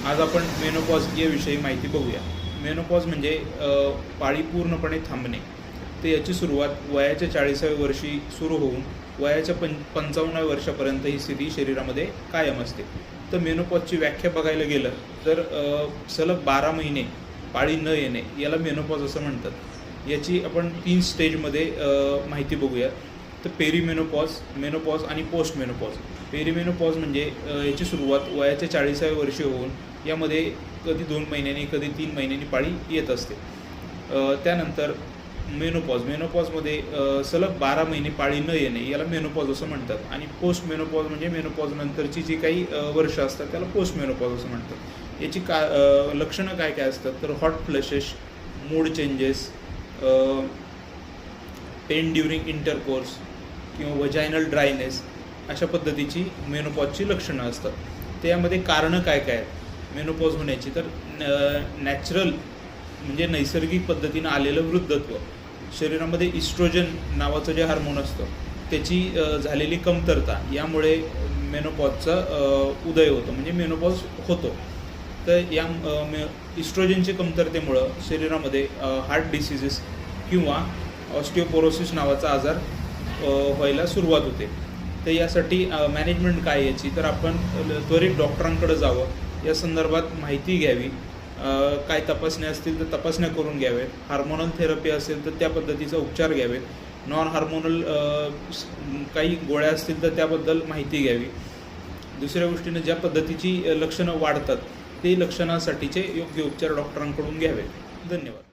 आज आपण मेनोपॉज याविषयी माहिती बघूया। मेनोपॉज म्हणजे पाळी पूर्णपणे थांबणे। तर याची सुरुवात वयाच्या 40व्या वर्षी सुरू होऊन वयाच्या 55व्या वर्षापर्यंत ही स्थिती शरीरामध्ये कायम असते। तर मेनोपॉजची व्याख्या बघायला गेलं तर सलग 12 महिने पाळी न येणे याला मेनोपॉज असं म्हणतात। याची आपण 3 स्टेजमध्ये माहिती बघूया। तर पेरीमेनोपॉज, मेनोपॉज आणि पोस्ट मेनोपॉज। पेरीमेनोपॉज म्हणजे याची सुरुवात वयाच्या 40व्या वर्षी होऊन यामध्ये कधी 2 महिन्यांनी कधी 3 महिन्यांनी पाळी येत असते। त्यानंतर मेनोपॉजमध्ये सलग 12 महिने पाळी न येणे याला मेनोपॉज असं म्हणतात। आणि पोस्ट मेनोपॉज म्हणजे मेनोपॉज नंतरची जी काही वर्ष असतात त्याला पोस्ट मेनोपॉज असं म्हणतात। याची लक्षणं काय काय असतात तर hot flushes, mood changes, pain during intercourse किंवा वजायनल ड्रायनेस अशा पद्धतीची मेनोपॉजची लक्षणं असतात। त्यामध्ये कारणं काय काय आहेत मेनोपॉज होण्याची तर नॅचरल म्हणजे नैसर्गिक पद्धतीनं आलेलं वृद्धत्व, शरीरामध्ये इस्ट्रोजन नावाचं जे हार्मोन असतं त्याची झालेली कमतरता यामुळे मेनोपॉजचा उदय होतो म्हणजे मेनोपॉज होतो। तर या इस्ट्रोजनच्या कमतरतेमुळं शरीरामध्ये हार्ट डिसीजेस किंवा ऑस्टिओपोरोसिस नावाचा आजार व्हायला सुरुवात होते। तर यासाठी मॅनेजमेंट काय याची तर आपण त्वरित डॉक्टरांकडे जावं, या संदर्भात माहिती घ्यावी, काय तपासण्या असतील तर तपासण्या करून घ्यावेत, हार्मोनल थेरपी असेल तर त्या पद्धतीचा उपचार घ्यावेत, नॉन हार्मोनल काही गोळ्या असतील तर त्याबद्दल माहिती घ्यावी। दुसऱ्या गोष्टीनं ज्या पद्धतीची लक्षणं वाढतात ते लक्षणासाठीचे योग्य उपचार डॉक्टरांकडून घ्यावेत। धन्यवाद।